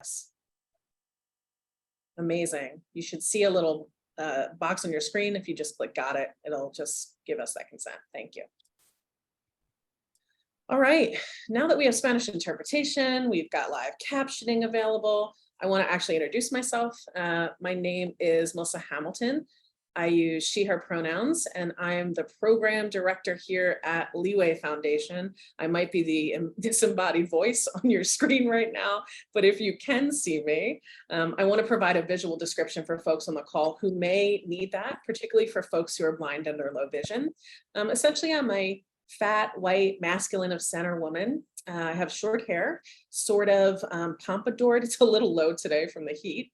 us? Amazing. You should see a little box on your screen. If you just click got it, it'll just give us that consent. Thank you. All right, now that we have Spanish interpretation, we've got live captioning available. I want to actually introduce myself. My name is Melissa Hamilton. I use she, her pronouns, and I am the program director here at Leeway Foundation. I might be the disembodied voice on your screen right now, but if you can see me, I want to provide a visual description for folks on the call who may need that, particularly for folks who are blind and or low vision. Essentially, I'm a fat, white, masculine of center woman. I have short hair, sort of pompadoured. It's a little low today from the heat.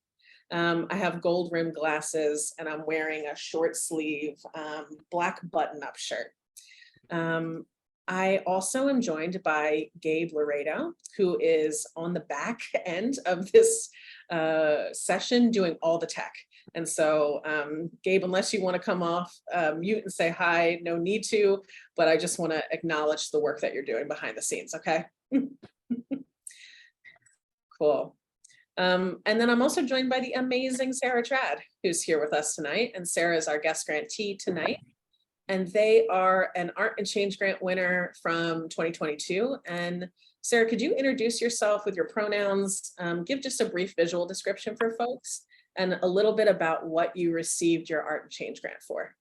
I have gold rimmed glasses and I'm wearing a short sleeve black button-up shirt. I also am joined by Gabe Laredo, who is on the back end of this session doing all the tech. And so, Gabe, unless you want to come off mute and say hi, no need to, but I just want to acknowledge the work that you're doing behind the scenes, okay? Cool. And then I'm also joined by the amazing Sarah Trad, who's here with us tonight. And Sarah is our guest grantee tonight. And they are an Art and Change Grant winner from 2022. And Sarah, could you introduce yourself with your pronouns, give just a brief visual description for folks, and a little bit about what you received your Art and Change Grant for?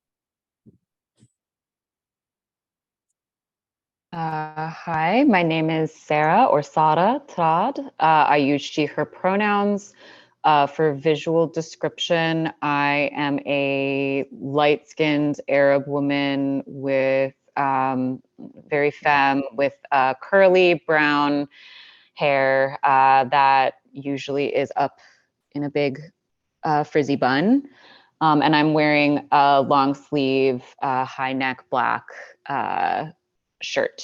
Hi, my name is Sarah or Sara Trad. I use she, her pronouns. For visual description, I am a light-skinned Arab woman with very femme with curly brown hair that usually is up in a big frizzy bun. And I'm wearing a long sleeve, high neck black shirt.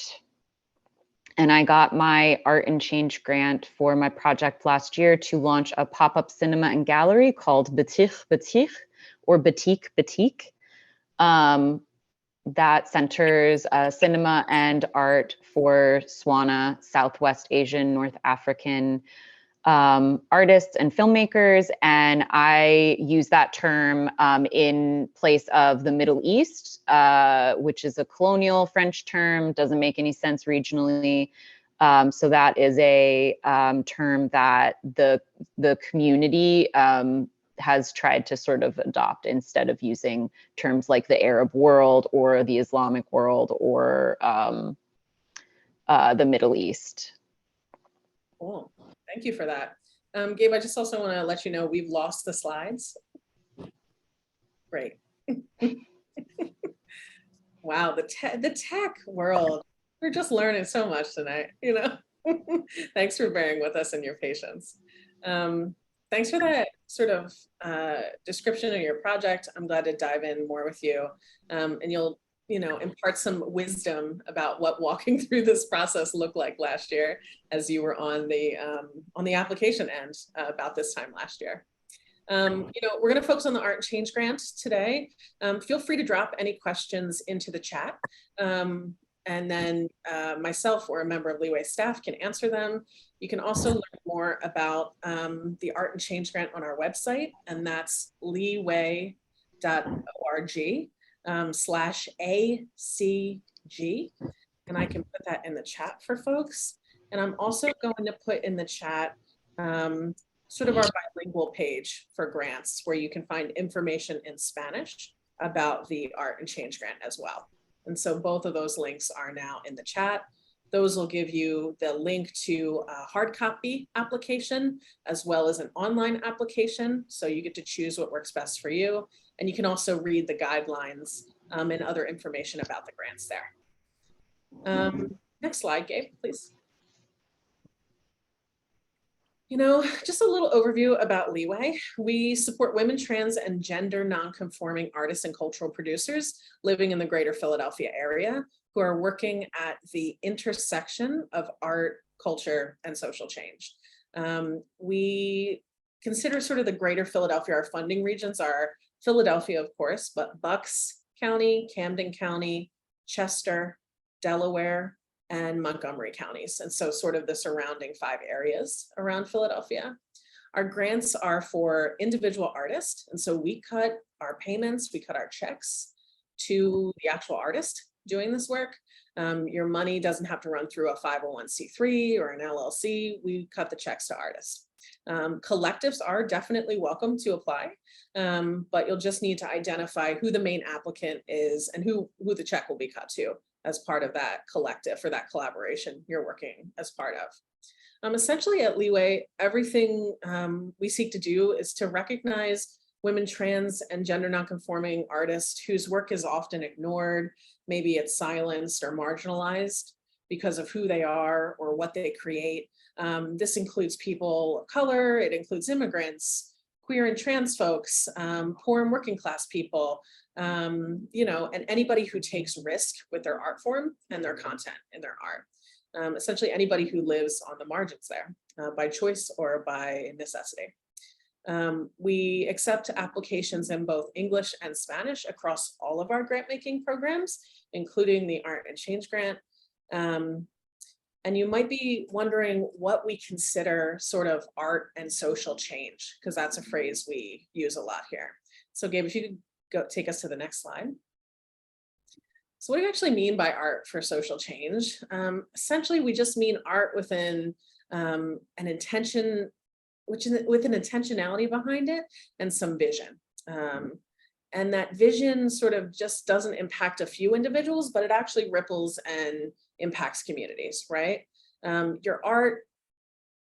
And I got my Art and Change grant for my project last year to launch a pop-up cinema and gallery called Batik or Batik Batik. That centers cinema and art for Swana, Southwest Asian, North African artists and filmmakers, and I use that term in place of the Middle East, which is a colonial French term, doesn't make any sense regionally. So that is a term that the community has tried to sort of adopt instead of using terms like the Arab world or the Islamic world or the Middle East. Cool. Thank you for that. Gabe, I just also want to let you know we've lost the slides. Great. Wow, the tech world. We're just learning so much tonight, you know. Thanks for bearing with us and your patience. Thanks for that sort of description of your project. I'm glad to dive in more with you, and you'll impart some wisdom about what walking through this process looked like last year as you were on the application end about this time last year. We're going to focus on the Art and Change Grant today. Feel free to drop any questions into the chat. And then myself or a member of Leeway staff can answer them. You can also learn more about the Art and Change Grant on our website, and that's leeway.org. /ACG, and I can put that in the chat for folks. And I'm also going to put in the chat sort of our bilingual page for grants, where you can find information in Spanish about the Art and Change Grant as well. And so both of those links are now in the chat. Those will give you the link to a hard copy application as well as an online application. So you get to choose what works best for you. And you can also read the guidelines and other information about the grants there. Next slide, Gabe, please. Just a little overview about Leeway. We support women, trans, and gender non-conforming artists and cultural producers living in the greater Philadelphia area who are working at the intersection of art, culture, and social change. We consider sort of the greater Philadelphia, our funding regions are Philadelphia, of course, but Bucks County, Camden County, Chester, Delaware, and Montgomery counties. And so sort of the surrounding 5 areas around Philadelphia. Our grants are for individual artists. And so we cut our payments, we cut our checks to the actual artist doing this work. Your money doesn't have to run through a 501c3 or an LLC. We cut the checks to artists. Collectives are definitely welcome to apply, but you'll just need to identify who the main applicant is and who the check will be cut to as part of that collective or that collaboration you're working as part of. Essentially at Leeway, everything we seek to do is to recognize women, trans, and gender nonconforming artists whose work is often ignored, maybe it's silenced or marginalized because of who they are or what they create. This includes people of color, it includes immigrants, queer and trans folks, poor and working class people, and anybody who takes risk with their art form and their content in their art. Essentially anybody who lives on the margins there by choice or by necessity. We accept applications in both English and Spanish across all of our grant making programs, including the Art and Change Grant. And you might be wondering what we consider sort of art and social change, because that's a phrase we use a lot here. So Gabe, if you could go take us to the next slide. So what do you actually mean by art for social change? Essentially, we just mean art within an intention, with an intentionality behind it and some vision. And that vision sort of just doesn't impact a few individuals, but it actually ripples and impacts communities, right? Your art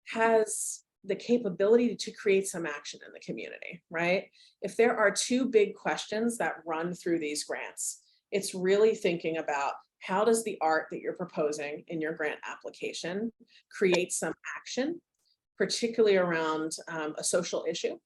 has the capability to create some action in the community, right? If there are 2 big questions that run through these grants, it's really thinking about how does the art that you're proposing in your grant application create some action, particularly around a social issue?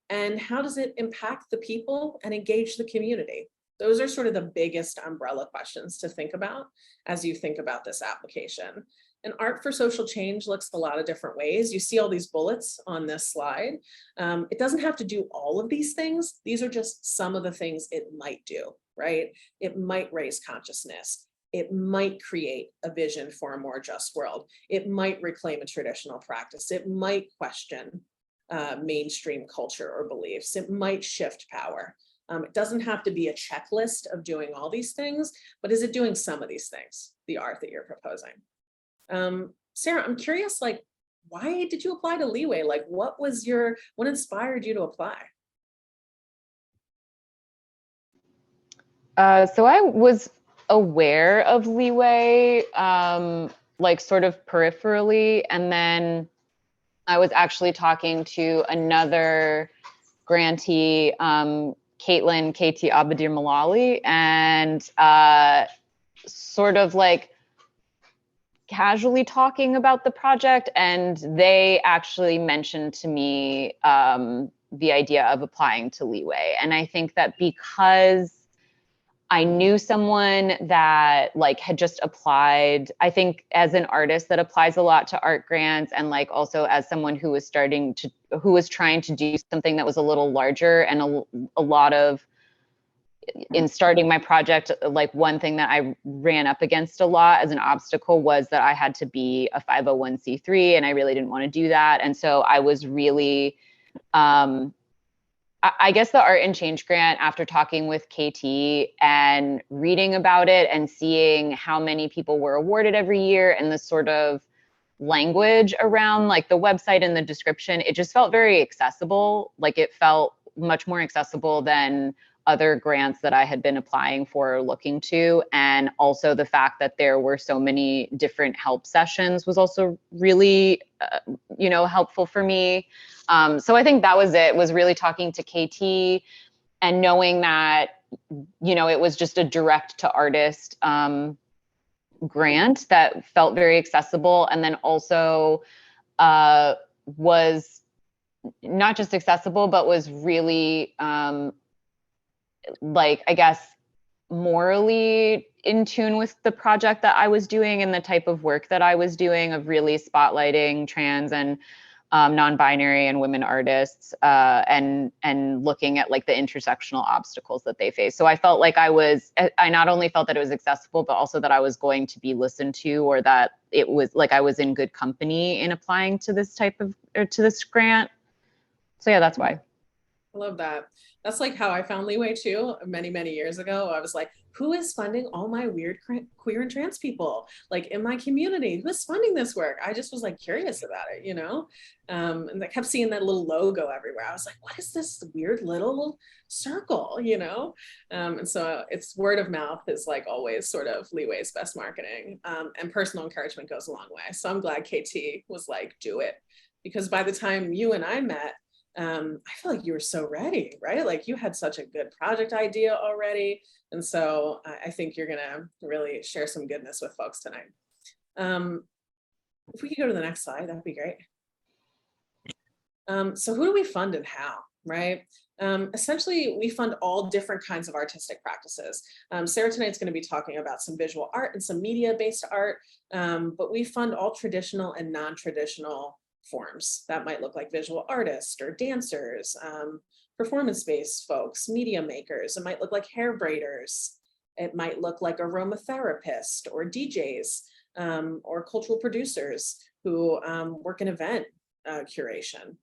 And how does it impact the people and engage the community? Those are sort of the biggest umbrella questions to think about as you think about this application. And art for social change looks a lot of different ways. You see all these bullets on this slide. It doesn't have to do all of these things. These are just some of the things it might do, right? It might raise consciousness. It might create a vision for a more just world. It might reclaim a traditional practice. It might question mainstream culture or beliefs. It might shift power. It doesn't have to be a checklist of doing all these things, but is it doing some of these things, the art that you're proposing? Sarah, I'm curious, like, why did you apply to Leeway? Like, what inspired you to apply? So I was aware of Leeway, like sort of peripherally, and then I was actually talking to another grantee, Caitlin KT Abadir Malali, and sort of like casually talking about the project, and they actually mentioned to me the idea of applying to Leeway. And I think that because I knew someone that like had just applied, I think as an artist that applies a lot to art grants, and like also as someone who was trying to do something that was a little larger, and a lot of, in starting my project, like one thing that I ran up against a lot as an obstacle was that I had to be a 501c3, and I really didn't want to do that. And so I was really, I guess the Art and Change Grant, after talking with KT and reading about it and seeing how many people were awarded every year and the sort of language around like the website and the description, it just felt very accessible. Like it felt much more accessible than other grants that I had been applying for or looking to. And also the fact that there were so many different help sessions was also really, helpful for me. So I think that was it, was really talking to KT and knowing that, it was just a direct to artist grant that felt very accessible. And then also was not just accessible, but was really, like, I guess, morally in tune with the project that I was doing and the type of work that I was doing of really spotlighting trans and non-binary and women artists, and looking at like the intersectional obstacles that they face. So I felt like I not only felt that it was accessible, but also that I was going to be listened to, or that it was like I was in good company in applying to this to this grant. So yeah, that's why. I love that. That's like how I found Leeway too, many, many years ago. I was like, who is funding all my weird queer and trans people? Like in my community, who's funding this work? I just was like curious about it, you know? And I kept seeing that little logo everywhere. I was like, what is this weird little circle, you know? And so it's word of mouth is like always sort of Leeway's best marketing. And personal encouragement goes a long way. So I'm glad KT was like, do it. Because by the time you and I met, I feel like you were so ready, right? Like you had such a good project idea already. And so I think you're gonna really share some goodness with folks tonight. If we could go to the next slide, that'd be great. So who do we fund and how, right? Essentially, we fund all different kinds of artistic practices. Sarah tonight's going to be talking about some visual art and some media-based art, but we fund all traditional and non-traditional forms. That might look like visual artists or dancers, performance-based folks, media makers. It might look like hair braiders. It might look like aromatherapist or DJs or cultural producers who work in event curation.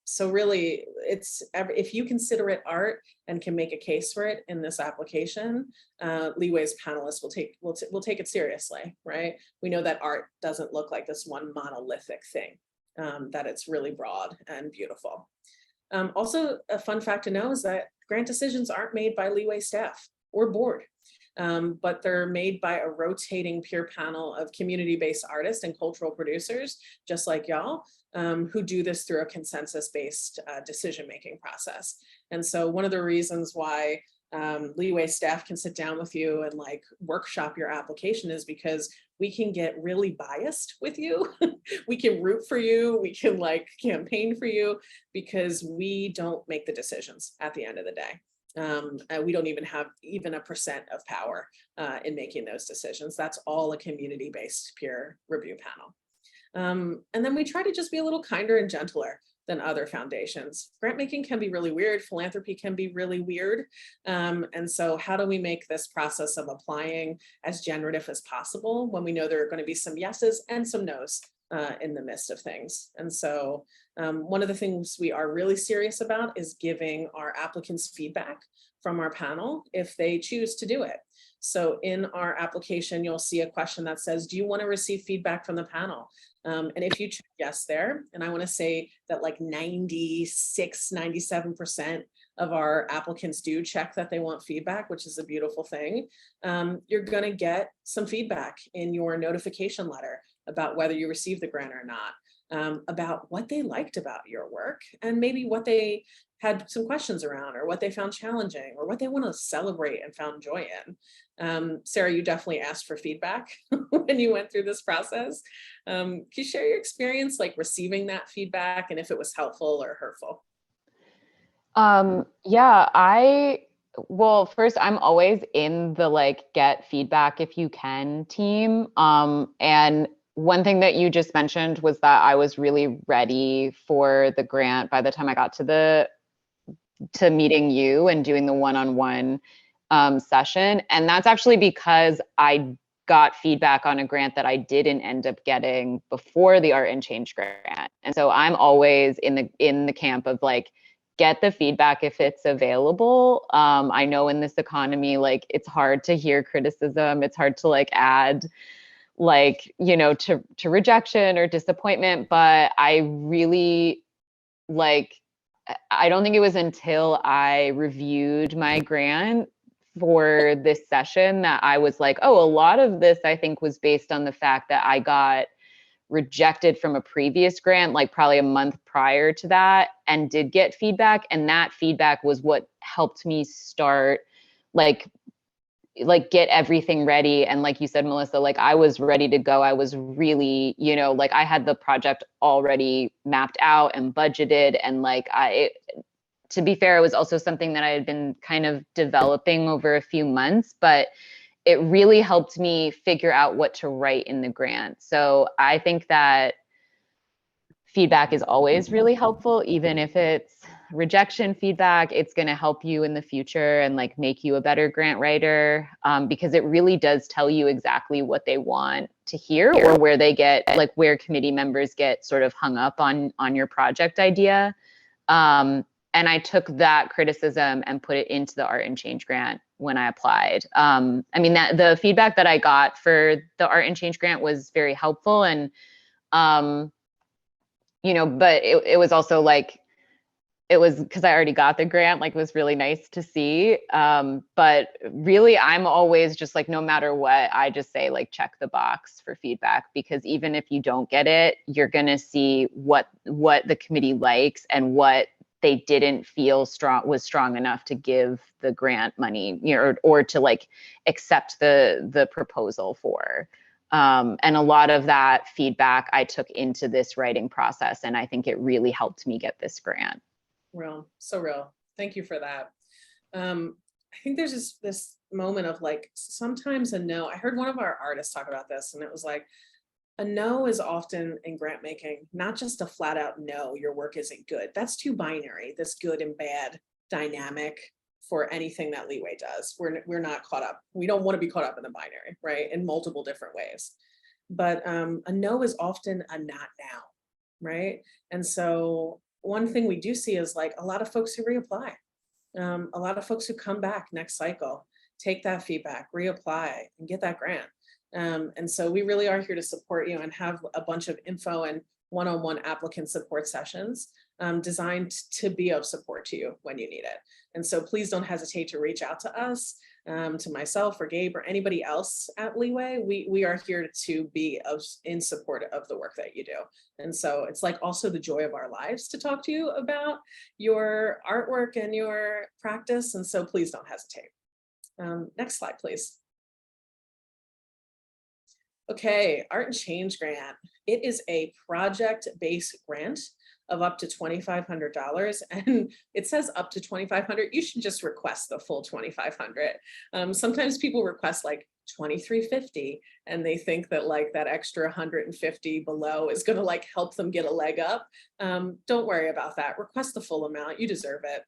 So really, if you consider it art and can make a case for it in this application, Leeway's panelists will take it seriously, right? We know that art doesn't look like this one monolithic thing, that it's really broad and beautiful. Also, a fun fact to know is that grant decisions aren't made by Leeway staff or board, but they're made by a rotating peer panel of community-based artists and cultural producers, just like y'all, who do this through a consensus-based decision-making process. And so one of the reasons why Leeway staff can sit down with you and like workshop your application is because we can get really biased with you. We can root for you. We can like campaign for you because we don't make the decisions at the end of the day. We don't even have even a % of power in making those decisions. That's all a community-based peer review panel. And then we try to just be a little kinder and gentler than other foundations. Grant making can be really weird. Philanthropy can be really weird. And so how do we make this process of applying as generative as possible when we know there are going to be some yeses and some nos in the midst of things? And so one of the things we are really serious about is giving our applicants feedback from our panel if they choose to do it. So in our application, you'll see a question that says, do you want to receive feedback from the panel? And if you check yes there, and I want to say that like 96, 97% of our applicants do check that they want feedback, which is a beautiful thing. You're going to get some feedback in your notification letter about whether you received the grant or not, about what they liked about your work and maybe what they had some questions around or what they found challenging or what they want to celebrate and found joy in. Sarah, you definitely asked for feedback when you went through this process. Can you share your experience like receiving that feedback and if it was helpful or hurtful? Yeah, well, first, I'm always in the like get feedback if you can team. And one thing that you just mentioned was that I was really ready for the grant by the time I got to meeting you and doing the one-on-one session. And that's actually because I got feedback on a grant that I didn't end up getting before the Art and Change grant. And so I'm always in the camp of like, get the feedback if it's available. I know in this economy, like it's hard to hear criticism. It's hard to like add like, you know, to rejection or disappointment, but I really like, I don't think it was until I reviewed my grant for this session that I was like, oh, a lot of this I think was based on the fact that I got rejected from a previous grant, like probably a month prior to that, and did get feedback. And that feedback was what helped me start like get everything ready. And like you said, Melissa, like I was ready to go. I was really, you know, like I had the project already mapped out and budgeted. And like to be fair, it was also something that I had been kind of developing over a few months, but it really helped me figure out what to write in the grant. So I think that feedback is always really helpful, even if it's rejection feedback. It's going to help you in the future and like make you a better grant writer, because it really does tell you exactly what they want to hear, or where they get, like, where committee members get sort of hung up on your project idea. And I took that criticism and put it into the Art and Change grant when I applied. I mean, that the feedback that I got for the Art and Change grant was very helpful, and you know, but it was also like, it was because I already got the grant, like it was really nice to see. But really, I'm always just like, no matter what, I just say like, check the box for feedback, because even if you don't get it, you're gonna see what the committee likes and what they didn't feel was strong enough to give the grant money, you know, or to like accept the proposal for. And a lot of that feedback I took into this writing process, and I think it really helped me get this grant. Real, so real. Thank you for that. I think there's just this moment of like, sometimes a no. I heard one of our artists talk about this, and it was like, a no is often in grant making, not just a flat out no, your work isn't good. That's too binary, this good and bad dynamic for anything that Leeway does. We're not caught up. We don't want to be caught up in the binary, right? In multiple different ways. But a no is often a not now, right? And so one thing we do see is like a lot of folks who reapply, a lot of folks who come back next cycle, take that feedback, reapply, and get that grant. And so we really are here to support you and have a bunch of info and one-on-one applicant support sessions designed to be of support to you when you need it. And so please don't hesitate to reach out to us, to myself or Gabe or anybody else at Leeway. We are here to be in support of the work that you do. And so it's like also the joy of our lives to talk to you about your artwork and your practice. And so please don't hesitate. Next slide, please. Okay, Art and Change grant. It is a project-based grant of up to $2,500, and it says up to $2,500. You should just request the full $2,500. Sometimes people request like $2,350, and they think that like that extra 150 below is going to like help them get a leg up. Don't worry about that. Request the full amount. You deserve it.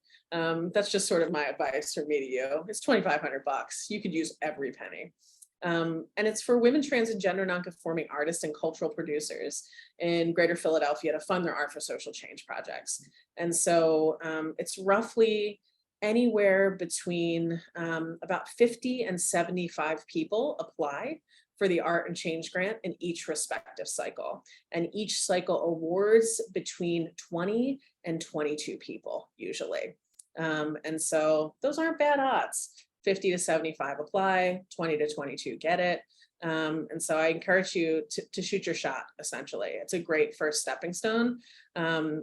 That's just sort of my advice from me to you. It's $2,500. You could use every penny. And it's for women, trans, and gender nonconforming artists and cultural producers in Greater Philadelphia to fund their art for social change projects. And so it's roughly anywhere between about 50 and 75 people apply for the Art and Change grant in each respective cycle. And each cycle awards between 20 and 22 people usually. And so those aren't bad odds. 50 to 75 apply, 20 to 22 get it. And so I encourage you to shoot your shot, essentially. It's a great first stepping stone,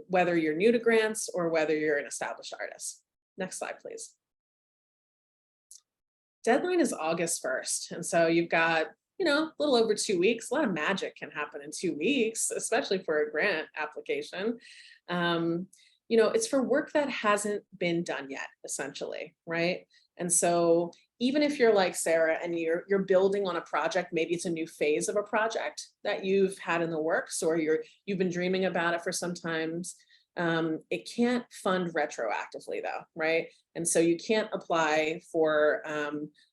whether you're new to grants or whether you're an established artist. Next slide, please. Deadline is August 1st. And so you've got, you know, a little over 2 weeks. A lot of magic can happen in 2 weeks, especially for a grant application. You know, it's for work that hasn't been done yet, essentially, right? And so even if you're like Sarah and you're building on a project, maybe it's a new phase of a project that you've had in the works, or you've been dreaming about it for some times, it can't fund retroactively though, right? And so you can't apply for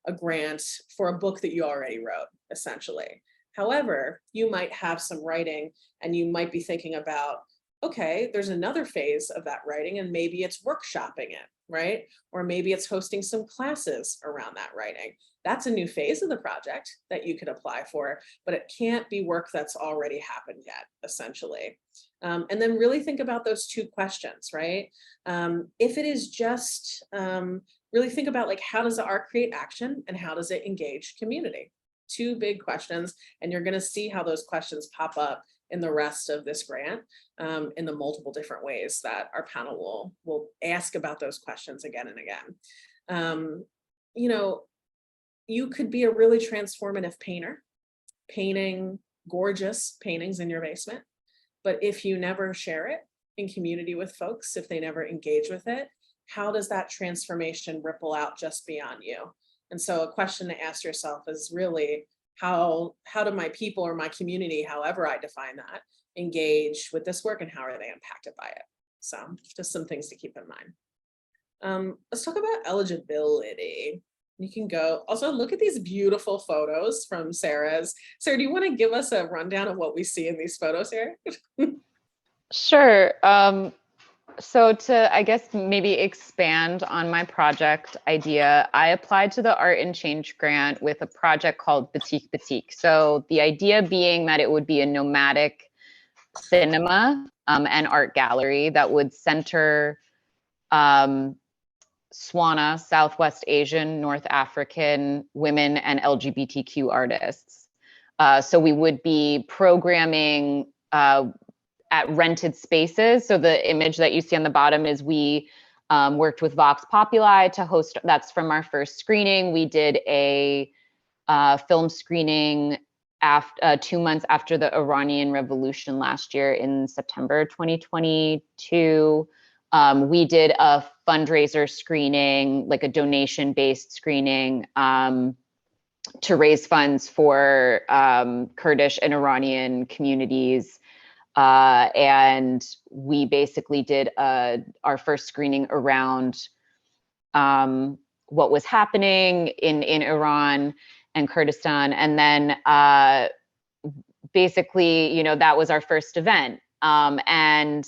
a grant for a book that you already wrote, essentially. However, you might have some writing and you might be thinking about, okay, there's another phase of that writing and maybe it's workshopping it, right? Or maybe it's hosting some classes around that writing. That's a new phase of the project that you could apply for, but it can't be work that's already happened yet, essentially. And then really think about those two questions, right? If it is just, really think about like, how does the art create action and how does it engage community? Two big questions, and you're gonna see how those questions pop up in the rest of this grant, in the multiple different ways that our panel will ask about those questions again and again. You know, you could be a really transformative painter, painting gorgeous paintings in your basement, but if you never share it in community with folks, if they never engage with it, how does that transformation ripple out just beyond you? And so a question to ask yourself is really, how do my people or my community, however I define that, engage with this work and how are they impacted by it? So just some things to keep in mind. Let's talk about eligibility. You can go also look at these beautiful photos from Sarah's. Sarah, do you want to give us a rundown of what we see in these photos here? Sure. So to, I guess, maybe expand on my project idea, I applied to the Art and Change grant with a project called Batik Batik. So the idea being that it would be a nomadic cinema and art gallery that would center Swana, Southwest Asian, North African women and LGBTQ artists. So we would be programming at rented spaces. So the image that you see on the bottom is we worked with Vox Populi to host, that's from our first screening. We did a film screening 2 months after the Iranian Revolution last year in September 2022. We did a fundraiser screening, like a donation-based screening to raise funds for Kurdish and Iranian communities. And we basically did our first screening around what was happening in Iran and Kurdistan. And then basically, that was our first event. And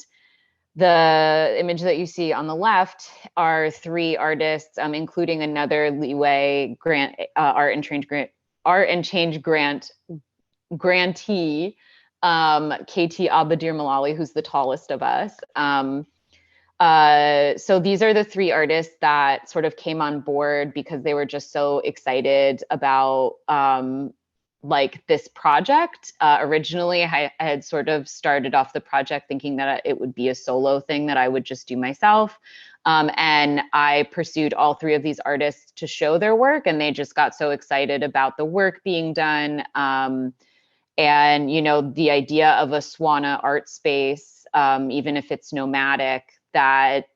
the image that you see on the left are 3 artists, including another Leeway grant, Art and Change grant grantee, KT Abadir Malali, who's the tallest of us. So these are the 3 artists that sort of came on board because they were just so excited about like this project. Originally, I had sort of started off the project thinking that it would be a solo thing that I would just do myself. And I pursued all 3 of these artists to show their work, and they just got so excited about the work being done. And, the idea of a Swana art space, even if it's nomadic, that,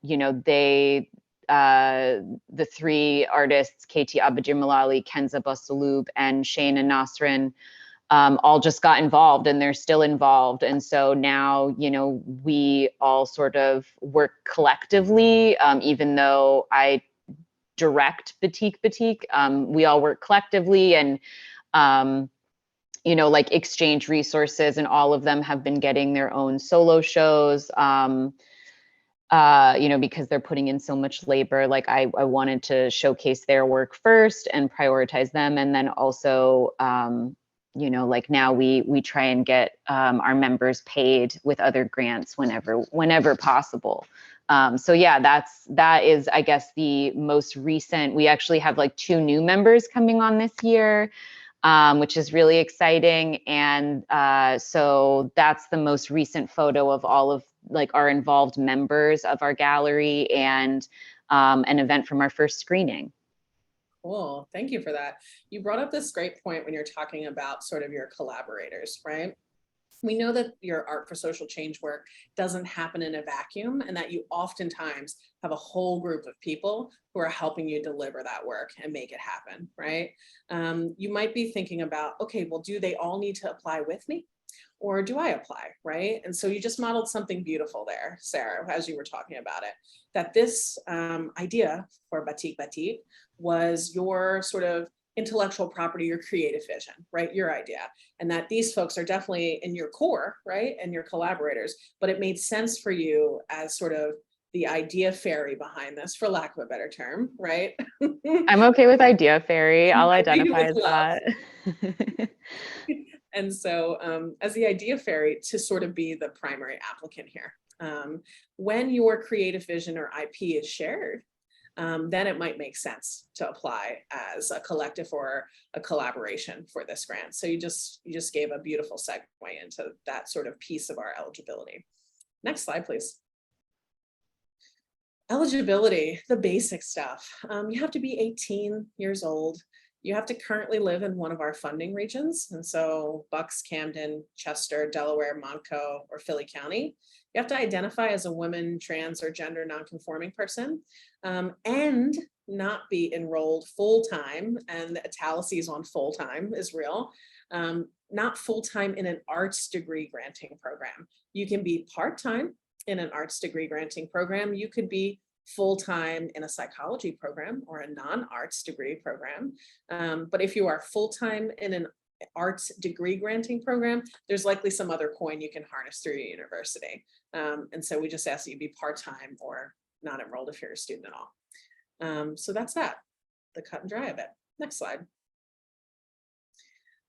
the 3 artists, KT Abadir Malali, Kenza Basalub, and Shayna Nasrin, all just got involved, and they're still involved. And so now, we all sort of work collectively, even though I direct Batik Batik, we all work collectively and, like exchange resources, and all of them have been getting their own solo shows, because they're putting in so much labor. Like I wanted to showcase their work first and prioritize them. And then also, like now we try and get our members paid with other grants whenever possible. So yeah, that is, I guess, the most recent. We actually have like 2 new members coming on this year, which is really exciting. And so that's the most recent photo of all of like our involved members of our gallery and an event from our first screening. Cool, thank you for that. You brought up this great point when you're talking about sort of your collaborators, right? We know that your art for social change work doesn't happen in a vacuum, and that you oftentimes have a whole group of people who are helping you deliver that work and make it happen, right? You might be thinking about, okay, well, do they all need to apply with me? Or do I apply, right? And so you just modeled something beautiful there, Sarah, as you were talking about it, that this idea for Batik Batik was your sort of intellectual property, your creative vision, right? Your idea. And that these folks are definitely in your core, right? And your collaborators, but it made sense for you as sort of the idea fairy behind this, for lack of a better term, right? I'm okay with idea fairy. I'll identify as that. And so as the idea fairy, to sort of be the primary applicant here. When your creative vision or IP is shared, then it might make sense to apply as a collective or a collaboration for this grant. So you just gave a beautiful segue into that sort of piece of our eligibility. Next slide, please. Eligibility, the basic stuff. You have to be 18 years old. You have to currently live in one of our funding regions. And so Bucks, Camden, Chester, Delaware, Montco, or Philly County. You have to identify as a woman, trans, or gender nonconforming person, and not be enrolled full-time, and the italices on full-time is real, not full-time in an arts degree granting program. You can be part-time in an arts degree granting program. You could be full-time in a psychology program or a non-arts degree program. But if you are full-time in an arts degree granting program, there's likely some other coin you can harness through your university. And so we just ask that you be part-time or not enrolled if you're a student at all. So that's that, the cut and dry of it. Next slide.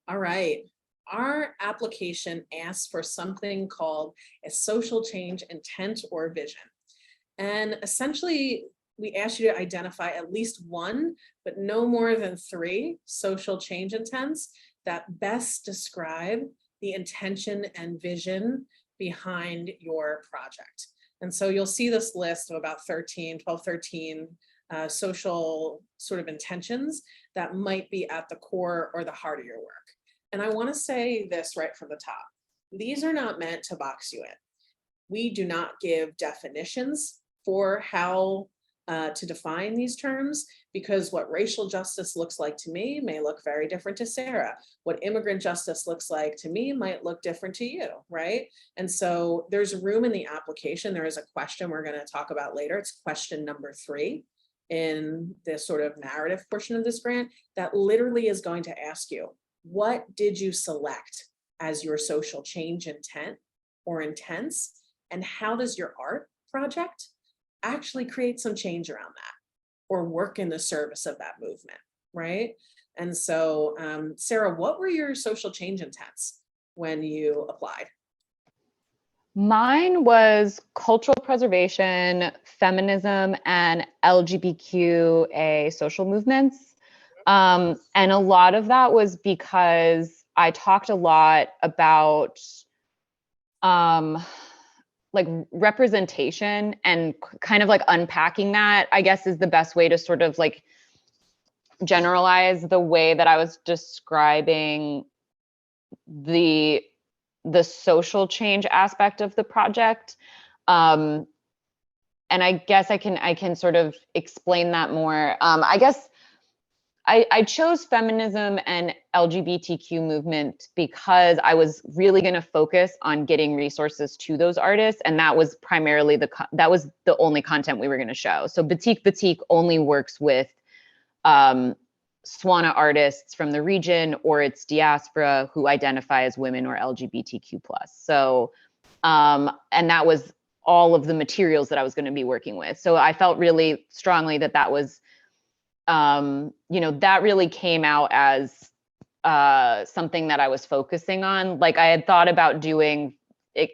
All right. Our application asks for something called a social change intent or vision. And essentially, we ask you to identify at least one, but no more than 3 social change intents that best describe the intention and vision behind your project. And so you'll see this list of about 12, 13 social sort of intentions that might be at the core or the heart of your work. And I want to say this right from the top. These are not meant to box you in. We do not give definitions for how to define these terms, because what racial justice looks like to me may look very different to Sarah. What immigrant justice looks like to me might look different to you, right? And so there's room in the application. There is a question we're going to talk about later. It's question number 3 in this sort of narrative portion of this grant that literally is going to ask you, what did you select as your social change intent or intents? And how does your art project actually create some change around that or work in the service of that movement, right? And so, Sarah, what were your social change intents when you applied? Mine was cultural preservation, feminism, and LGBTQA social movements. And a lot of that was because I talked a lot about like representation and kind of like unpacking that, I guess, is the best way to sort of like generalize the way that I was describing the social change aspect of the project. And I guess I can sort of explain that more. I guess I chose feminism and LGBTQ movement because I was really going to focus on getting resources to those artists, and that was primarily that was the only content we were going to show. So Batik only works with Swana artists from the region or its diaspora who identify as women or LGBTQ+. So, and that was all of the materials that I was going to be working with. So I felt really strongly that that was, that really came out as something that I was focusing on. Like I had thought about doing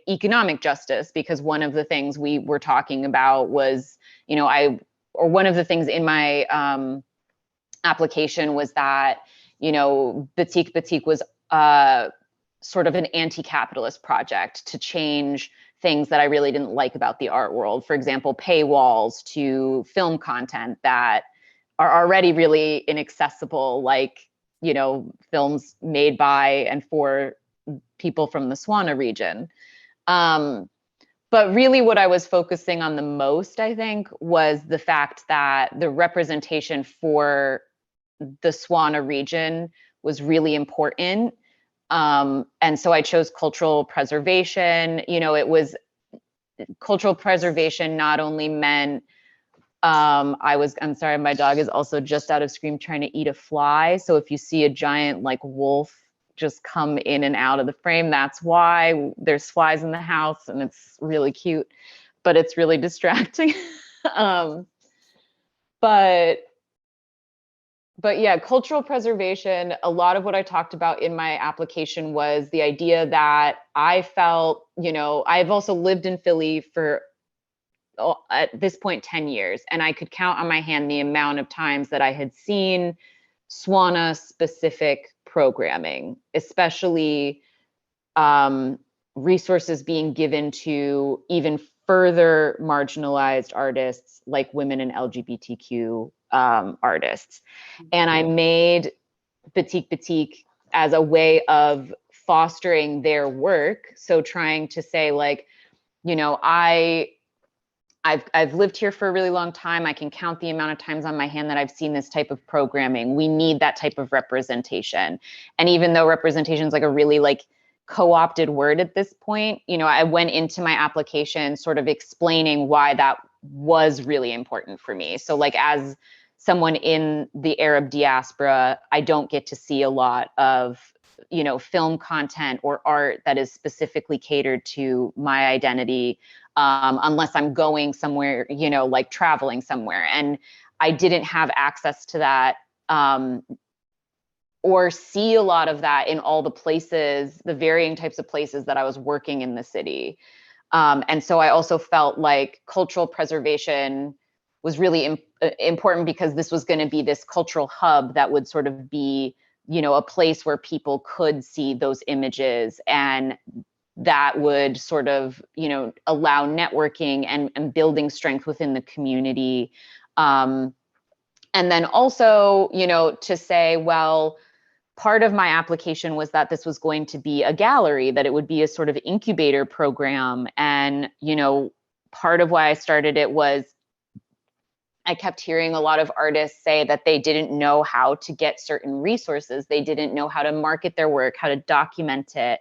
economic justice, because one of the things we were talking about was, one of the things in my application was that, Batik was sort of an anti-capitalist project to change things that I really didn't like about the art world. For example, paywalls to film content that are already really inaccessible, like, films made by and for people from the Swana region. But really what I was focusing on the most, I think, was the fact that the representation for the Swana region was really important. And so I chose cultural preservation. Cultural preservation not only meant, I'm sorry, my dog is also just out of scream trying to eat a fly. So if you see a giant like wolf just come in and out of the frame, that's why. There's flies in the house and it's really cute, but it's really distracting. But yeah, cultural preservation, a lot of what I talked about in my application was the idea that I felt, I've also lived in Philly for, at this point, 10 years. And I could count on my hand the amount of times that I had seen Swana specific programming, especially resources being given to even further marginalized artists like women and LGBTQ artists. And I made Batik as a way of fostering their work. So trying to say, like, I've lived here for a really long time. I can count the amount of times on my hand that I've seen this type of programming. We need that type of representation. And even though representation is like a really like co-opted word at this point, you know, I went into my application sort of explaining why that was really important for me. So like as someone in the Arab diaspora, I don't get to see a lot of, you know, film content or art that is specifically catered to my identity, unless I'm going somewhere, you know, like traveling somewhere. And I didn't have access to that, or see a lot of that in all the places, the varying types of places that I was working in the city. And so I also felt like cultural preservation was really important because this was going to be this cultural hub that would sort of be, you know, a place where people could see those images, and that would sort of, you know, allow networking and building strength within the community. And then also, you know, to say, well, part of my application was that this was going to be a gallery, that it would be a sort of incubator program. And, you know, part of why I started it was I kept hearing a lot of artists say that they didn't know how to get certain resources. They didn't know how to market their work, how to document it.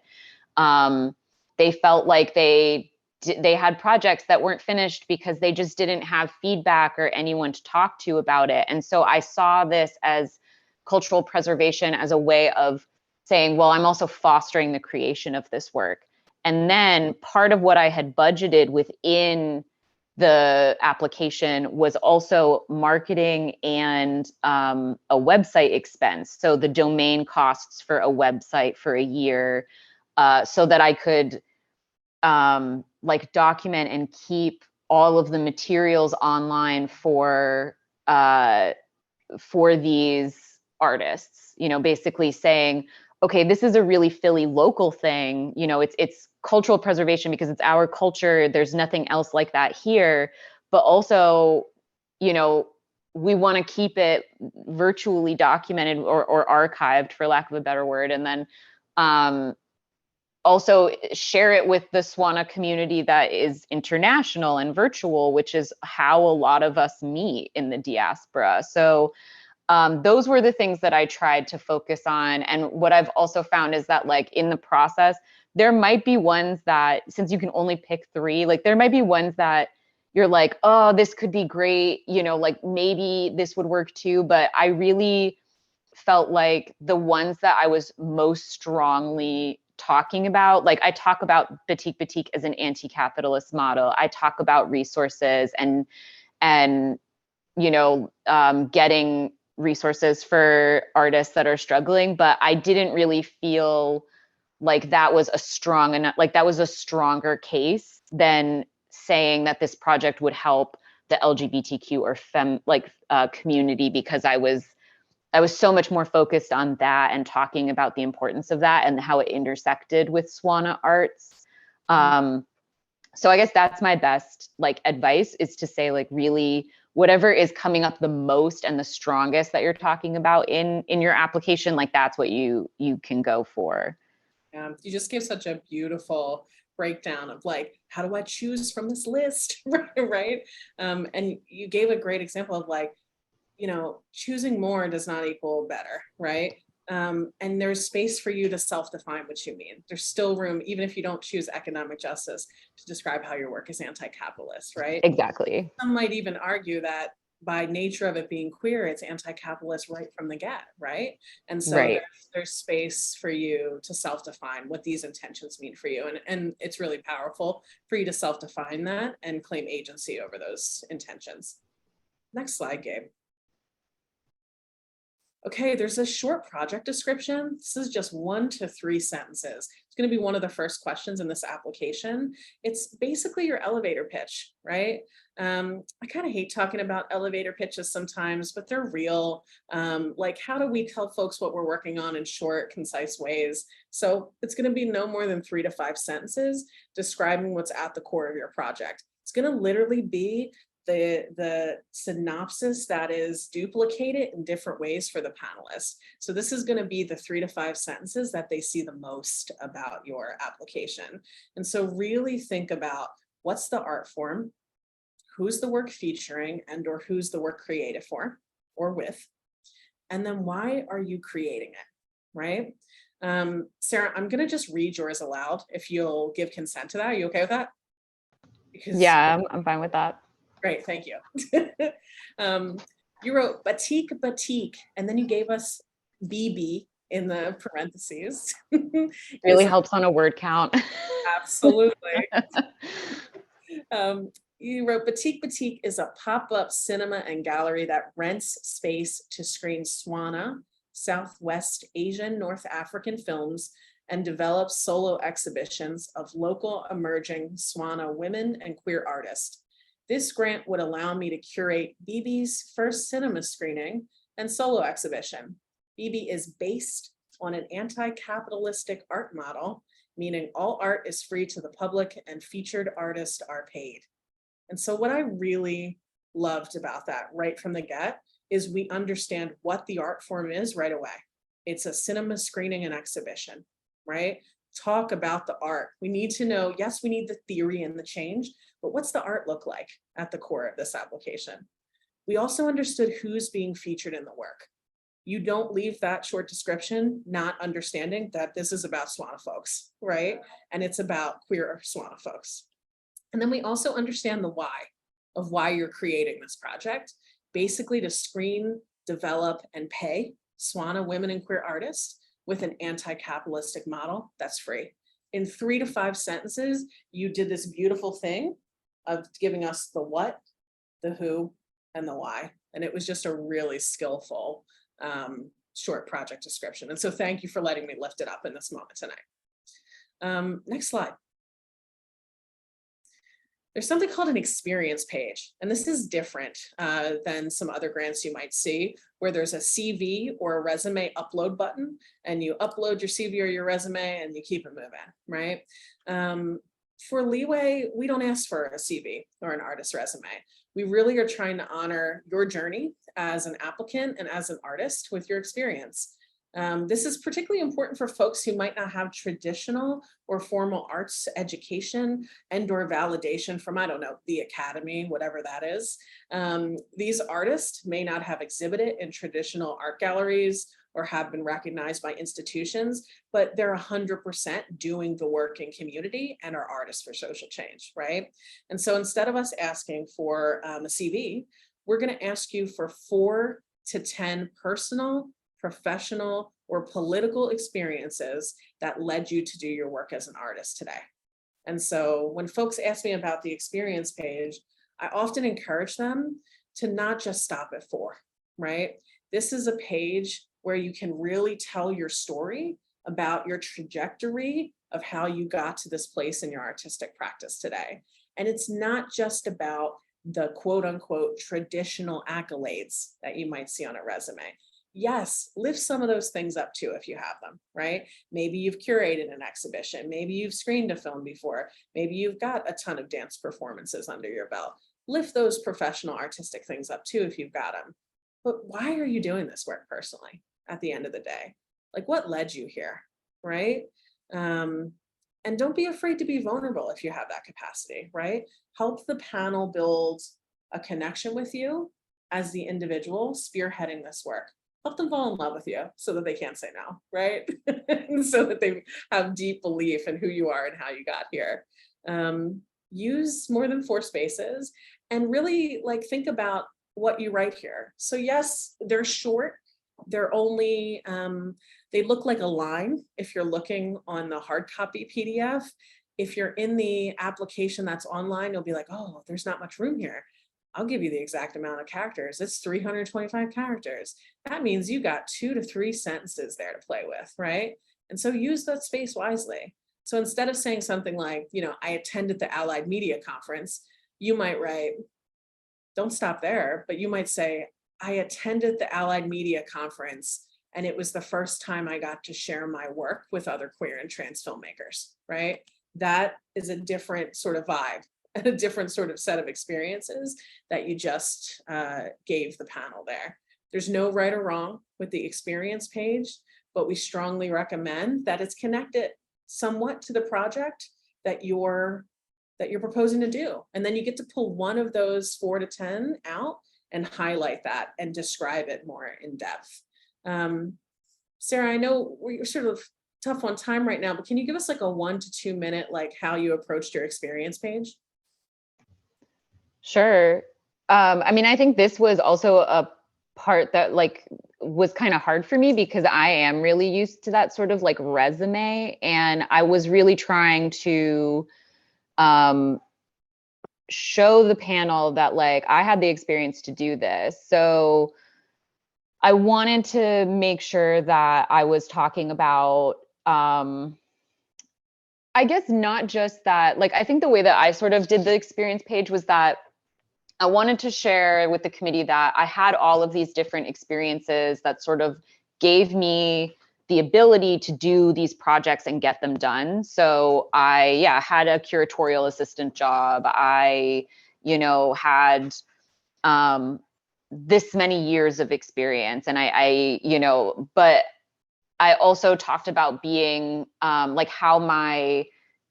They felt like they had projects that weren't finished because they just didn't have feedback or anyone to talk to about it. And so I saw this as cultural preservation as a way of saying, well, I'm also fostering the creation of this work. And then part of what I had budgeted within the application was also marketing and a website expense. So the domain costs for a website for a year, so that I could like document and keep all of the materials online for these artists, you know, basically saying, okay, this is a really Philly local thing. You know, it's cultural preservation because it's our culture. There's nothing else like that here. But also, you know, we want to keep it virtually documented or archived, for lack of a better word. And then also share it with the Swana community that is international and virtual, which is how a lot of us meet in the diaspora. So those were the things that I tried to focus on. And what I've also found is that like in the process, there might be ones that, since you can only pick 3, like there might be ones that you're like, oh, this could be great, you know, like maybe this would work too. But I really felt like the ones that I was most strongly talking about, like I talk about Batik as an anti-capitalist model. I talk about resources and you know, getting resources for artists that are struggling, but I didn't really feel like that was a strong enough, like that was a stronger case than saying that this project would help the LGBTQ or community, because I was so much more focused on that and talking about the importance of that and how it intersected with Swana arts. So I guess that's my best like advice, is to say like really whatever is coming up the most and the strongest that you're talking about in your application, like that's what you can go for. You just gave such a beautiful breakdown of like, how do I choose from this list, right? And you gave a great example of like, you know, choosing more does not equal better, right? And there's space for you to self-define what you mean. There's still room, even if you don't choose economic justice, to describe how your work is anti-capitalist, right? Exactly. Some might even argue that by nature of it being queer, it's anti-capitalist right from the get, right? And so Right. there's space for you to self-define what these intentions mean for you. And it's really powerful for you to self-define that and claim agency over those intentions. Next slide, Gabe. Okay, there's a short project description. This is just 1 to 3 sentences. It's going to be one of the first questions in this application. It's basically your elevator pitch, right? I kind of hate talking about elevator pitches sometimes, but they're real. Like, how do we tell folks what we're working on in short, concise ways? So it's going to be no more than 3 to 5 sentences describing what's at the core of your project. It's going to literally be the synopsis that is duplicated in different ways for the panelists. So this is going to be the 3 to 5 sentences that they see the most about your application. And so really think about, what's the art form? who's the work featuring and or who's the work created for or with, and then why are you creating it, right? Sarah, I'm gonna just read yours aloud if you'll give consent to that. Are you okay with that? Because Yeah, I'm fine with that. great, thank you. You wrote batik, batik, and then you gave us BB in the parentheses. Really Is helps on a word count. absolutely. You wrote Batik Batik is a pop-up cinema and gallery that rents space to screen Swana, Southwest Asian, North African films, and develops solo exhibitions of local emerging Swana women and queer artists. This grant would allow me to curate BB's first cinema screening and solo exhibition. BB is based on an anti-capitalistic art model, meaning all art is free to the public and featured artists are paid. And so what I really loved about that right from the get is we understand what the art form is right away. It's a cinema screening and exhibition, right? Talk about the art. We need to know, yes, we need the theory and the change, but what's the art look like at the core of this application? We also understood who's being featured in the work. You don't leave that short description not understanding that this is about Swana folks, right? And it's about queer Swana folks. And then we also understand the why of why you're creating this project, basically to screen, develop, and pay Swana women and queer artists with an anti-capitalistic model that's free. In 3 to 5 sentences, you did this beautiful thing of giving us the what, the who, and the why. And it was just a really skillful short project description. And so thank you for letting me lift it up in this moment tonight. Next slide. There's something called an experience page, and this is different than some other grants you might see, where there's a CV or a resume upload button, and you upload your CV or your resume and you keep it moving, right? For Leeway, we don't ask for a CV or an artist resume. We really are trying to honor your journey as an applicant and as an artist with your experience. This is particularly important for folks who might not have traditional or formal arts education and or validation from, I don't know, the academy, whatever that is. These artists may not have exhibited in traditional art galleries or have been recognized by institutions, but they're 100% doing the work in community and are artists for social change, right? And so instead of us asking for a CV, we're gonna ask you for 4 to 10 personal, professional, or political experiences that led you to do your work as an artist today. And so when folks ask me about the experience page, I often encourage them to not just stop at 4, right? This is a page where you can really tell your story about your trajectory of how you got to this place in your artistic practice today. And it's not just about the quote unquote traditional accolades that you might see on a resume. Yes, lift some of those things up too if you have them, right? Maybe you've curated an exhibition, maybe you've screened a film before, maybe you've got a ton of dance performances under your belt. Lift those professional artistic things up too if you've got them. But why are you doing this work personally at the end of the day? Like what led you here, right? And don't be afraid to be vulnerable if you have that capacity, right? Help the panel build a connection with you as the individual spearheading this work. Help them fall in love with you so that they can't say no, right? So that they have deep belief in who you are and how you got here. Use more than 4 spaces and really like think about what you write here. So yes, they're short. They're only, they look like a line if you're looking on the hard copy PDF. If you're in the application that's online, you'll be like, oh, there's not much room here. I'll give you the exact amount of characters. It's 325 characters. That means you got 2 to 3 sentences there to play with, right? And so use that space wisely. So instead of saying something like, you know, I attended the Allied Media Conference, you might write, don't stop there, but you might say, I attended the Allied Media Conference and it was the first time I got to share my work with other queer and trans filmmakers, right? That is a different sort of vibe, a different sort of set of experiences that you just gave the panel there. There's no right or wrong with the experience page, but we strongly recommend that it's connected somewhat to the project that you're that you're proposing to do. And then you get to pull one of those 4 to 10 out and highlight that and describe it more in depth. Sarah, I know we're sort of tough on time right now, but can you give us like a 1 to 2 minute, like how you approached your experience page? Sure. I mean, I think this was also a part that like was kind of hard for me because I am really used to that sort of like resume, and I was really trying to um, show the panel that like I had the experience to do this. So I wanted to make sure that I was talking about I guess not just that, like I think the way that I sort of did the experience page was that I wanted to share with the committee that I had all of these different experiences that sort of gave me the ability to do these projects and get them done. So I had a curatorial assistant job. I, had this many years of experience, and but I also talked about being like how my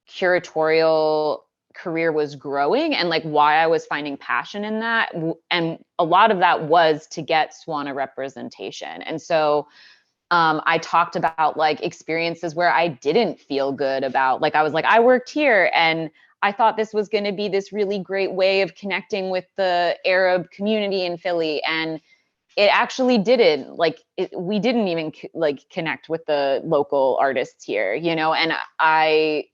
curatorial career was growing and like why I was finding passion in that. And a lot of that was to get SWANA representation. And so I talked about like experiences where I didn't feel good about, like, I was like, I worked here and I thought this was going to be this really great way of connecting with the Arab community in Philly. And it actually didn't, like, we didn't even like connect with the local artists here, and I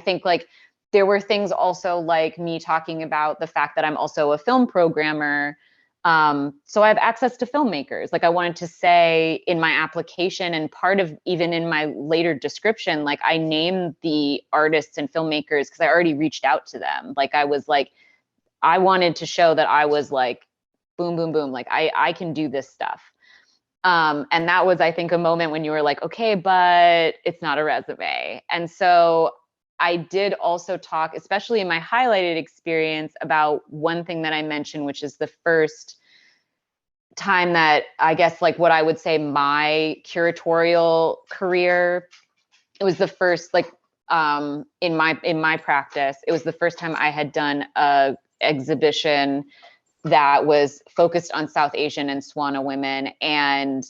think like there were things also like me talking about the fact that I'm also a film programmer. So I have access to filmmakers. Like I wanted to say in my application, and part of even in my later description, like I named the artists and filmmakers because I already reached out to them. Like I was like, I wanted to show that I was like, boom, boom, boom. Like I can do this stuff. And that was, I think, a moment when you were like, okay, but it's not a resume. And so I did also talk, especially in my highlighted experience, about one thing that I mentioned, which is the first time that I guess like what I would say my curatorial career, it was the first like in my practice, it was the first time I had done a exhibition that was focused on South Asian and SWANA women. And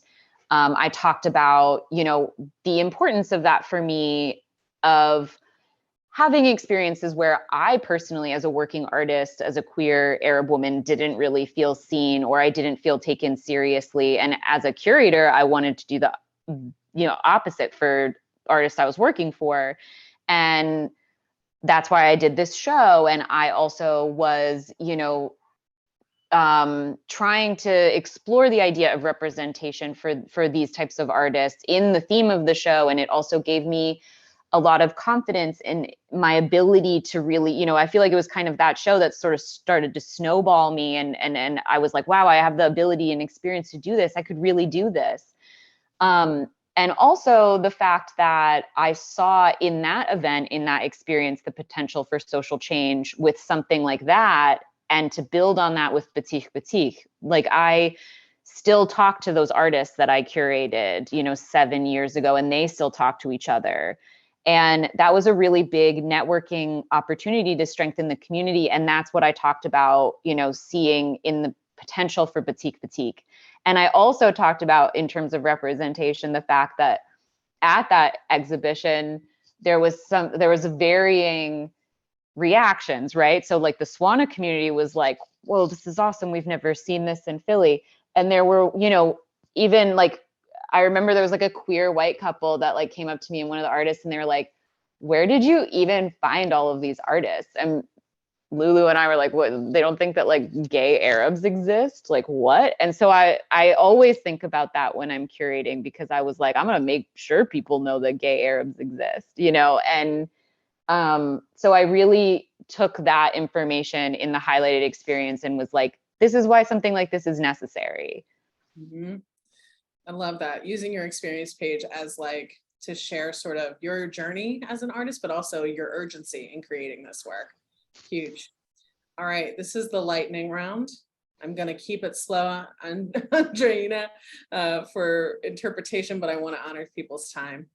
I talked about, the importance of that for me, of having experiences where I personally, as a working artist, as a queer Arab woman, didn't really feel seen, or I didn't feel taken seriously. And as a curator, I wanted to do the, opposite for artists I was working for. And that's why I did this show. And I also was, trying to explore the idea of representation for these types of artists in the theme of the show. And it also gave me a lot of confidence in my ability to really, I feel like it was kind of that show that sort of started to snowball me. And I was like, wow, I have the ability and experience to do this. I could really do this. And also the fact that I saw in that event, in that experience, the potential for social change with something like that, and to build on that with Batik Batik. Like I still talk to those artists that I curated, 7 years ago, and they still talk to each other. And that was a really big networking opportunity to strengthen the community. And that's what I talked about, seeing in the potential for Batik Batik. And I also talked about, in terms of representation, the fact that at that exhibition, there was varying reactions, right? So like the SWANA community was like, whoa, this is awesome. We've never seen this in Philly. And there were, even like, I remember there was like a queer white couple that like came up to me and one of the artists, and they were like, where did you even find all of these artists? And Lulu and I were like, what? They don't think that like gay Arabs exist? Like what? And so I always think about that when I'm curating, because I was like, I'm going to make sure people know that gay Arabs exist, and so I really took that information in the highlighted experience and was like, this is why something like this is necessary. Mm-hmm. I love that. Using your experience page as like to share sort of your journey as an artist, but also your urgency in creating this work. Huge. All right, this is the lightning round. I'm going to keep it slow, Andreina, for interpretation, but I want to honor people's time.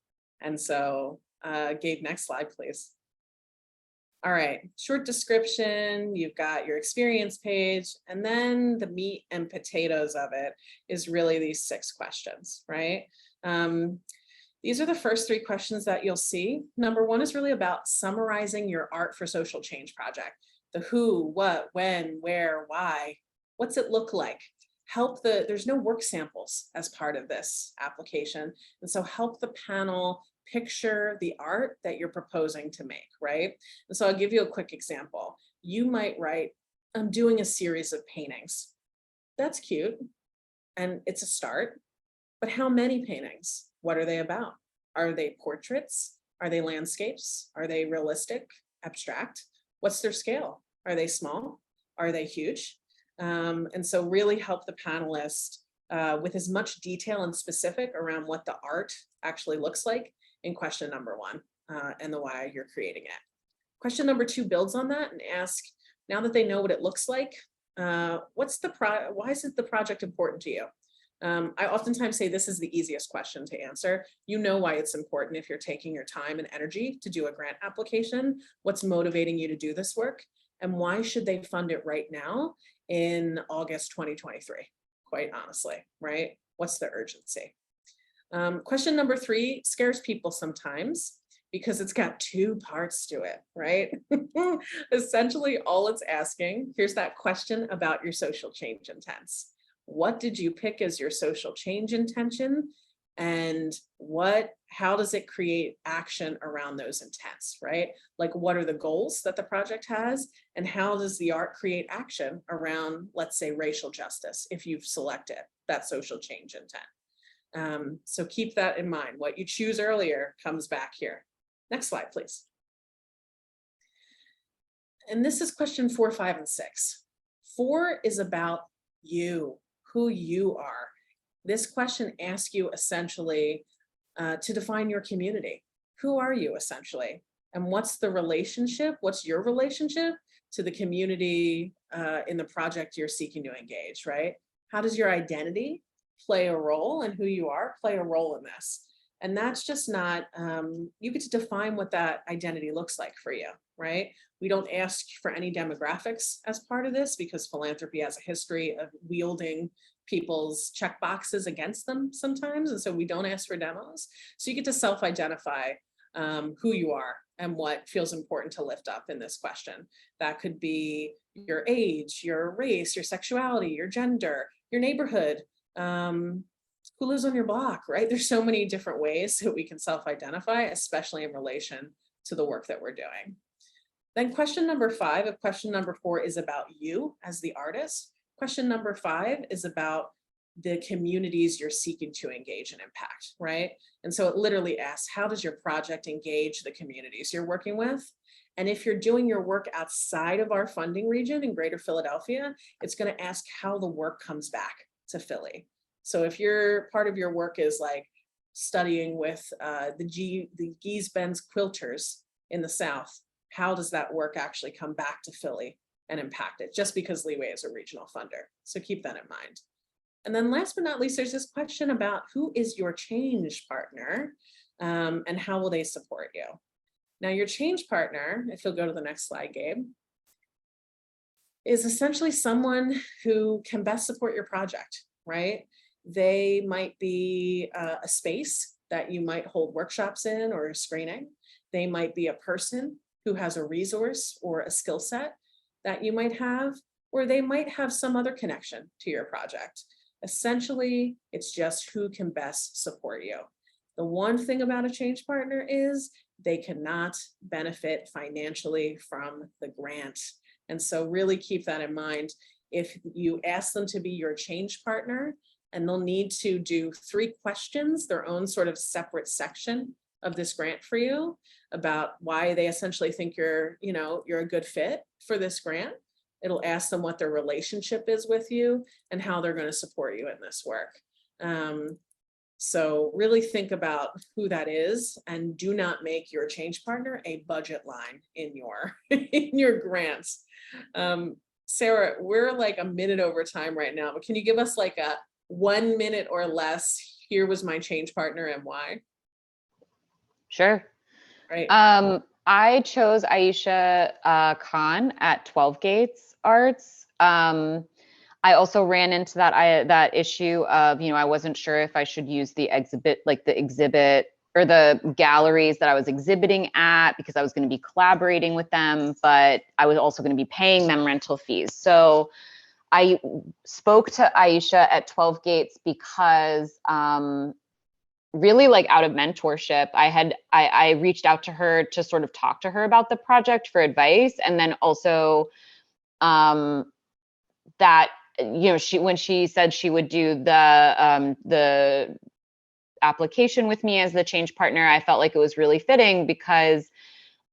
And so, Gabe, next slide, please. All right, short description, you've got your experience page, and then the meat and potatoes of it is really these 6 questions, right? These are the first 3 questions that you'll see. Number 1 is really about summarizing your art for social change project. The who, what, when, where, why, what's it look like? There's no work samples as part of this application. And so help the panel picture the art that you're proposing to make, right? And so I'll give you a quick example. You might write, I'm doing a series of paintings. That's cute. And it's a start, but how many paintings? What are they about? Are they portraits? Are they landscapes? Are they realistic, abstract? What's their scale? Are they small? Are they huge? And so really help the panelists with as much detail and specific around what the art actually looks like in question number 1 and the why you're creating it. Question number 2 builds on that and ask, now that they know what it looks like, why is the project important to you? I oftentimes say this is the easiest question to answer. You know why it's important if you're taking your time and energy to do a grant application. What's motivating you to do this work? And why should they fund it right now in August 2023? Quite honestly, right? What's the urgency? Question number 3 scares people sometimes because it's got 2 parts to it, right? Essentially, all it's asking, here's that question about your social change intents. What did you pick as your social change intention? And how does it create action around those intents, right? Like, what are the goals that the project has? And how does the art create action around, let's say, racial justice, if you've selected that social change intent? So keep that in mind. What you choose earlier comes back here. Next slide, please. And this is question 4, 5, and 6. 4 is about you, who you are. This question asks you essentially to define your community. Who are you essentially? And what's the relationship? What's your relationship to the community in the project you're seeking to engage, right? How does your identity play a role, and who you are play a role in this? And that's just not, you get to define what that identity looks like for you, right? We don't ask for any demographics as part of this because philanthropy has a history of wielding people's check boxes against them sometimes. And so we don't ask for demos. So you get to self-identify who you are and what feels important to lift up in this question. That could be your age, your race, your sexuality, your gender, your neighborhood, who lives on your block, right? There's so many different ways that we can self-identify, especially in relation to the work that we're doing. Then question number 5 of question number 4 is about you as the artist. Question number 5 is about the communities you're seeking to engage and impact, right? And so it literally asks, how does your project engage the communities you're working with? And if you're doing your work outside of our funding region in Greater Philadelphia, it's going to ask how the work comes back to Philly. So if part of your work is like studying with the Gies-Benz quilters in the South, how does that work actually come back to Philly and impact it? Just because Leeway is a regional funder. So keep that in mind. And then last but not least, there's this question about who is your change partner and how will they support you? Now your change partner, if you'll go to the next slide, Gabe, is essentially someone who can best support your project, right? They might be a space that you might hold workshops in or a screening. They might be a person who has a resource or a skill set that you might have, or they might have some other connection to your project. Essentially, it's just who can best support you. The one thing about a change partner is they cannot benefit financially from the grant. And so really keep that in mind. If you ask them to be your change partner, and they'll need to do 3 questions, their own sort of separate section of this grant for you about why they essentially think you're a good fit for this grant. It'll ask them what their relationship is with you and how they're going to support you in this work. So really think about who that is, and do not make your change partner a budget line in your in your grants. Sarah, we're like a minute over time right now, but can you give us like a 1 minute or less? Here was my change partner and why. Sure. Right. I chose Aisha Khan at 12 Gates Arts. I also ran into that issue of, I wasn't sure if I should use the exhibit or the galleries that I was exhibiting at, because I was going to be collaborating with them, but I was also going to be paying them rental fees. So I spoke to Aisha at 12 Gates because really, like, out of mentorship, I reached out to her to sort of talk to her about the project for advice. And then also that, when she said she would do the application with me as the change partner, I felt like it was really fitting because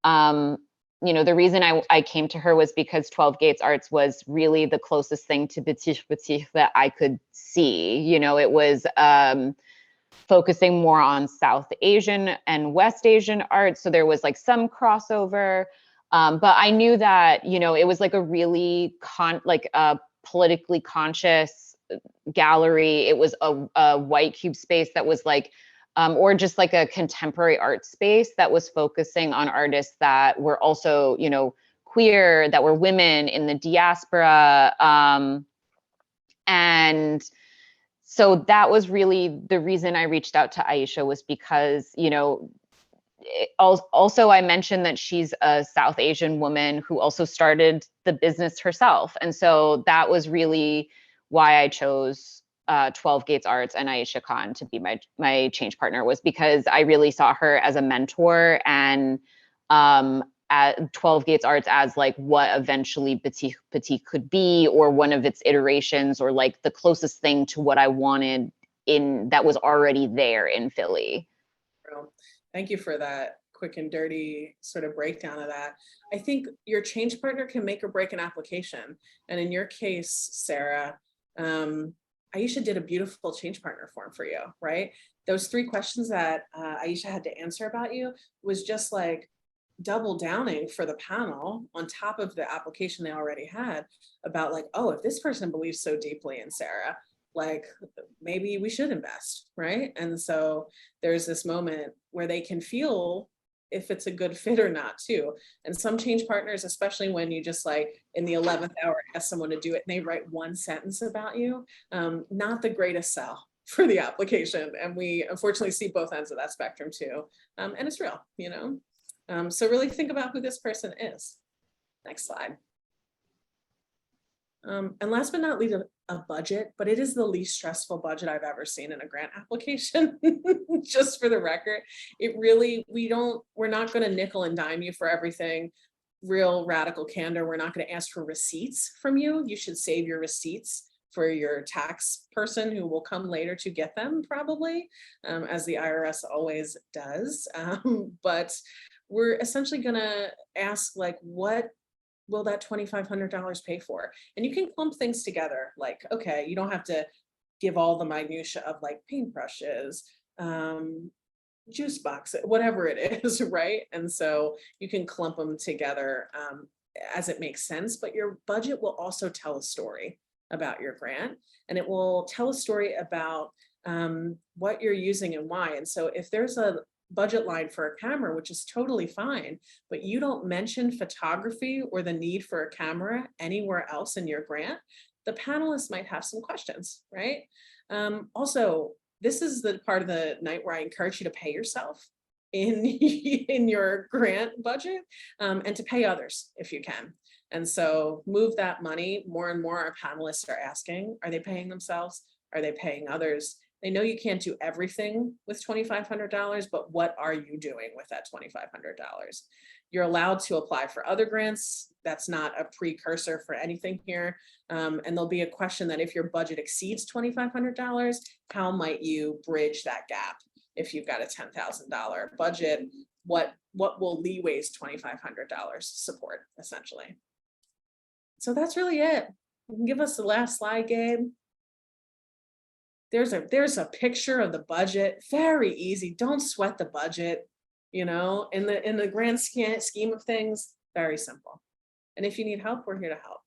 the reason I came to her was because 12 Gates Arts was really the closest thing to Batik that I could see. It was focusing more on South Asian and West Asian art. So there was like some crossover. But I knew that, it was like a really politically conscious gallery. It was a white cube space that was like, or just like a contemporary art space that was focusing on artists that were also, queer, that were women in the diaspora. And so that was really the reason I reached out to Aisha, was because, also I mentioned that she's a South Asian woman who also started the business herself. And so that was really why I chose 12 Gates Arts and Aisha Khan to be my change partner, was because I really saw her as a mentor, and at 12 Gates Arts as like what eventually Batik could be, or one of its iterations, or like the closest thing to what I wanted that was already there in Philly. Well, thank you for that quick and dirty sort of breakdown of that. I think your change partner can make or break an application. And in your case, Sarah, Aisha did a beautiful change partner form for you, right? Those 3 questions that Aisha had to answer about you was just like double downing for the panel on top of the application they already had, about like, oh, if this person believes so deeply in Sarah, like maybe we should invest, right? And so there's this moment where they can feel if it's a good fit or not too. And some change partners, especially when you just like in the 11th hour ask someone to do it and they write 1 sentence about you, not the greatest sell for the application. And we unfortunately see both ends of that spectrum too. And it's real, so really think about who this person is. Next slide. And last but not least, a budget, but it is the least stressful budget I've ever seen in a grant application. Just for the record, we're not going to nickel and dime you for everything. Real radical candor. We're not going to ask for receipts from you. You should save your receipts for your tax person who will come later to get them, probably, as the IRS always does. But we're essentially going to ask, like, what will that $2,500 pay for? And you can clump things together. Like, okay, you don't have to give all the minutia of like paintbrushes, juice box, whatever it is, right? And so you can clump them together as it makes sense, but your budget will also tell a story about your grant, and it will tell a story about what you're using and why. And so if there's a budget line for a camera, which is totally fine, but you don't mention photography or the need for a camera anywhere else in your grant, the panelists might have some questions, right? Also, this is the part of the night where I encourage you to pay yourself in your grant budget, and to pay others if you can. And so move that money. More and more our panelists are asking, are they paying themselves? Are they paying others? They know you can't do everything with $2,500, but what are you doing with that $2,500? You're allowed to apply for other grants. That's not a precursor for anything here. And there'll be a question that if your budget exceeds $2,500, how might you bridge that gap? If you've got a $10,000 budget, what will Leeway's $2,500 support, essentially? So that's really it. You can give us the last slide, Gabe. There's a picture of the budget. Very easy. Don't sweat the budget. In the grand scheme of things, very simple. And if you need help, we're here to help.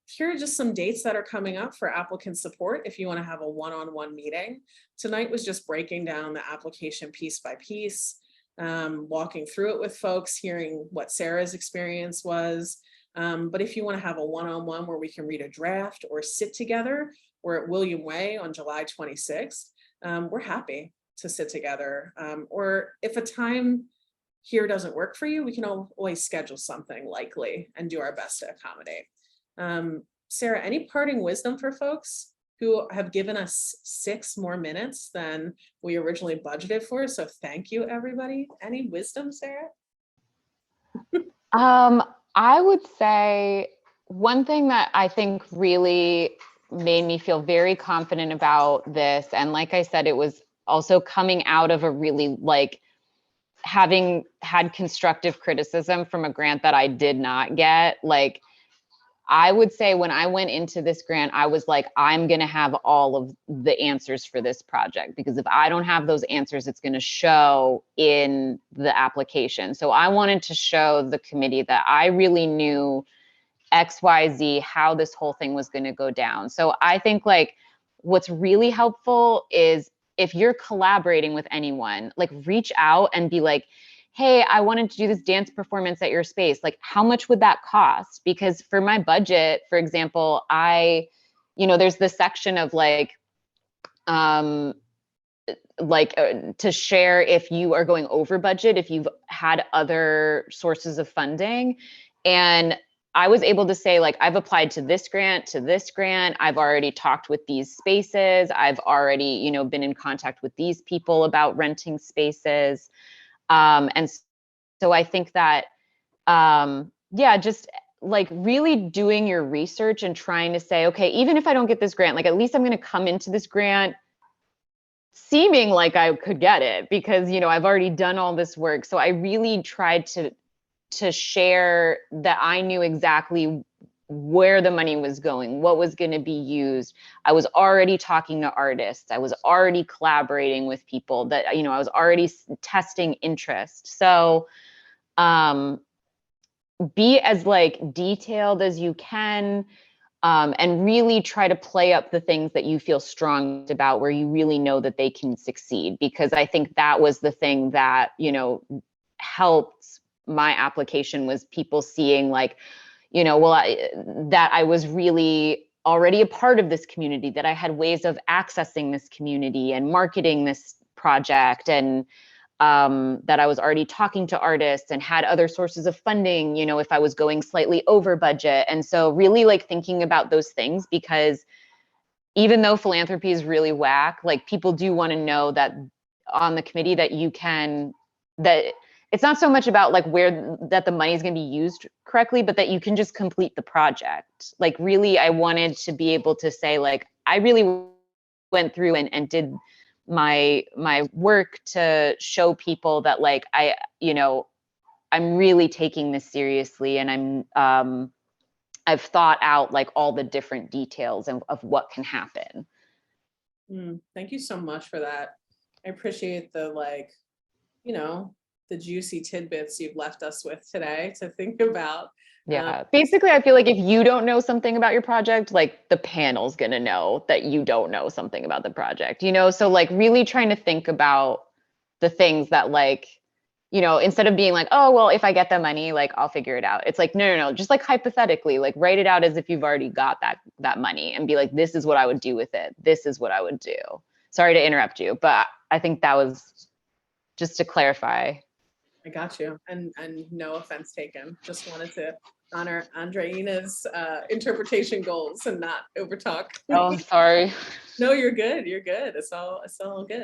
Here are just some dates that are coming up for applicant support if you want to have a one-on-one meeting. Tonight was just breaking down the application piece by piece. walking through it with folks, hearing what Sarah's experience was. But if you want to have a one-on-one where we can read a draft or sit together, we're at William Way on July 26th. We're happy to sit together. Or if a time here doesn't work for you, we can always schedule something likely and do our best to accommodate. Sarah, any parting wisdom for folks who have given us 6 more minutes than we originally budgeted for? So thank you, everybody. Any wisdom, Sarah? I would say one thing that I think really made me feel very confident about this, and like I said, it was also coming out of a really like having had constructive criticism from a grant that I did not get. Like, I would say when I went into this grant, I was like, I'm going to have all of the answers for this project, because if I don't have those answers, it's going to show in the application. So I wanted to show the committee that I really knew XYZ, how this whole thing was going to go down. So I think like what's really helpful is if you're collaborating with anyone, like reach out and be like, hey, I wanted to do this dance performance at your space. Like, how much would that cost? Because for my budget, for example, there's this section of to share if you are going over budget, if you've had other sources of funding. And I was able to say, like, I've applied to this grant, I've already talked with these spaces. I've already, been in contact with these people about renting spaces. And so I think that, just like really doing your research and trying to say, okay, even if I don't get this grant, like at least I'm going to come into this grant seeming like I could get it, because, I've already done all this work. So I really tried to share that I knew exactly where the money was going, what was going to be used. I was already talking to artists. I was already collaborating with people that, I was already testing interest. So be as like detailed as you can, and really try to play up the things that you feel strong about, where you really know that they can succeed. Because I think that was the thing that, helped my application, was people seeing like, that I was really already a part of this community, that I had ways of accessing this community and marketing this project, and that I was already talking to artists and had other sources of funding, if I was going slightly over budget. And so really like thinking about those things, because even though philanthropy is really whack, like people do want to know that on the committee that that it's not so much about like that the money is going to be used correctly, but that you can just complete the project. Like really, I wanted to be able to say like, I really went through and did my work to show people that like, I'm really taking this seriously, and I've thought out like all the different details of what can happen. Thank you so much for that. I appreciate the the juicy tidbits you've left us with today to think about. Yeah. Basically, I feel like if you don't know something about your project, like the panel's going to know that you don't know something about the project, So like really trying to think about the things that like, instead of being like, oh, well, if I get the money, like I'll figure it out. It's like, no. Just like hypothetically, like write it out as if you've already got that money, and be like, this is what I would do with it. This is what I would do. Sorry to interrupt you, but I think that was just to clarify. I got you. And no offense taken. Just wanted to honor Andreina's interpretation goals and not overtalk. Oh, sorry. No, you're good. You're good. It's all good.